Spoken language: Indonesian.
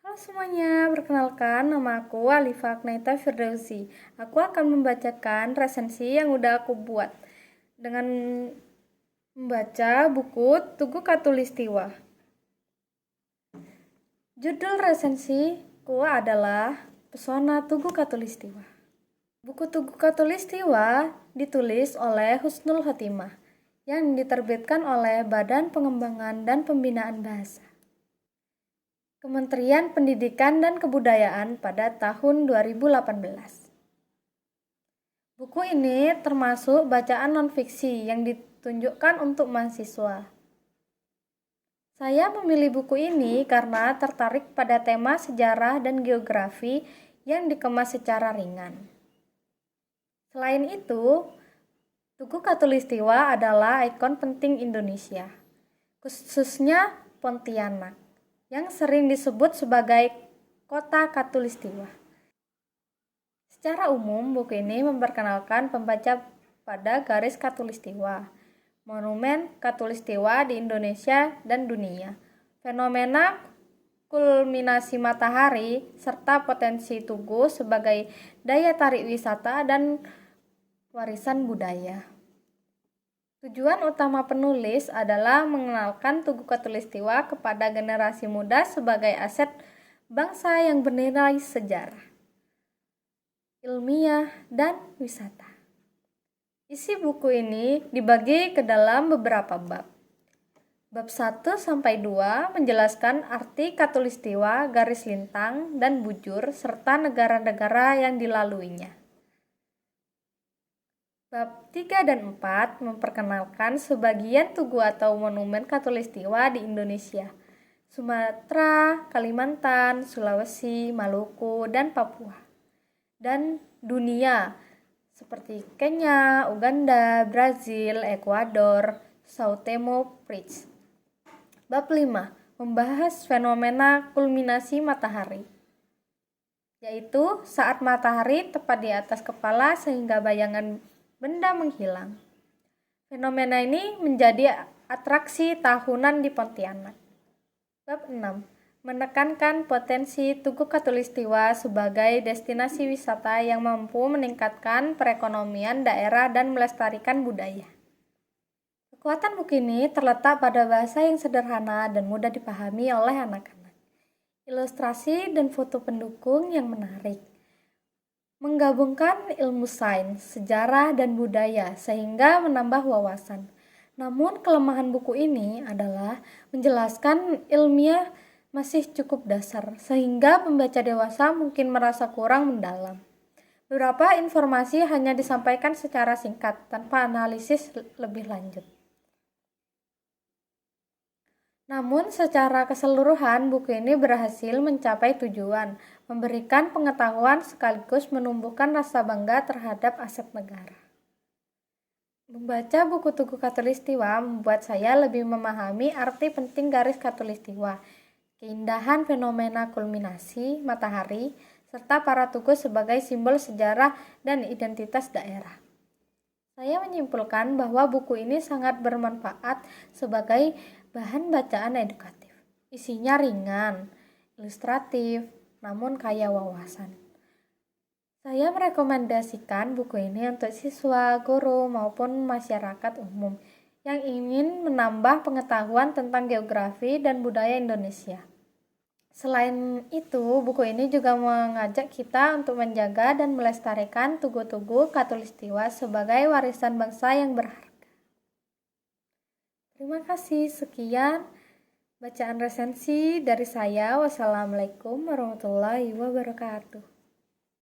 Halo semuanya, perkenalkan nama aku Alifa Aknaita Firdausi. Aku akan membacakan resensi yang udah aku buat dengan membaca buku Tugu Katulistiwa. Judul resensiku adalah Pesona Tugu Katulistiwa. Buku Tugu Katulistiwa ditulis oleh Husnul Khotimah yang diterbitkan oleh Badan Pengembangan dan Pembinaan Bahasa Kementerian Pendidikan dan Kebudayaan pada tahun 2018. Buku ini termasuk bacaan non-fiksi yang ditunjukkan untuk mahasiswa. Saya memilih buku ini karena tertarik pada tema sejarah dan geografi yang dikemas secara ringan. Selain itu, Tugu Katulistiwa adalah ikon penting Indonesia, khususnya Pontianak, yang sering disebut sebagai Kota Katulistiwa. Secara umum, buku ini memperkenalkan pembaca pada garis Katulistiwa, monumen Katulistiwa di Indonesia dan dunia, fenomena kulminasi matahari, serta potensi Tugu sebagai daya tarik wisata dan warisan budaya. Tujuan utama penulis adalah mengenalkan Tugu Katulistiwa kepada generasi muda sebagai aset bangsa yang bernilai sejarah, ilmiah, dan wisata. Isi buku ini dibagi ke dalam beberapa bab. Bab 1-2 menjelaskan arti Katulistiwa, garis lintang, dan bujur, serta negara-negara yang dilaluinya. Bab 3 dan 4 memperkenalkan sebagian tugu atau monumen Katulistiwa di Indonesia, Sumatera, Kalimantan, Sulawesi, Maluku, dan Papua, dan dunia seperti Kenya, Uganda, Brazil, Ekuador, Sao Tome Principe. Bab 5 membahas fenomena kulminasi matahari, yaitu saat matahari tepat di atas kepala sehingga bayangan benda menghilang. Fenomena ini menjadi atraksi tahunan di Pontianak. Bab 6 menekankan potensi Tugu Katulistiwa sebagai destinasi wisata yang mampu meningkatkan perekonomian daerah dan melestarikan budaya. Kekuatan buku ini terletak pada bahasa yang sederhana dan mudah dipahami oleh anak-anak, ilustrasi dan foto pendukung yang menarik, menggabungkan ilmu sains, sejarah, dan budaya sehingga menambah wawasan. Namun kelemahan buku ini adalah menjelaskan ilmiah masih cukup dasar, sehingga pembaca dewasa mungkin merasa kurang mendalam. Beberapa informasi hanya disampaikan secara singkat, tanpa analisis lebih lanjut. Namun secara keseluruhan, buku ini berhasil mencapai tujuan, memberikan pengetahuan sekaligus menumbuhkan rasa bangga terhadap aset negara. Membaca buku Tugu Katulistiwa membuat saya lebih memahami arti penting garis Katulistiwa, keindahan fenomena kulminasi matahari, serta para tugu sebagai simbol sejarah dan identitas daerah. Saya menyimpulkan bahwa buku ini sangat bermanfaat sebagai bahan bacaan edukatif. Isinya ringan, ilustratif, namun kaya wawasan. Saya merekomendasikan buku ini untuk siswa, guru, maupun masyarakat umum yang ingin menambah pengetahuan tentang geografi dan budaya Indonesia. Selain itu, buku ini juga mengajak kita untuk menjaga dan melestarikan tugu-tugu Katulistiwa sebagai warisan bangsa yang berharga. Terima kasih, sekian bacaan resensi dari saya. Wassalamualaikum warahmatullahi wabarakatuh.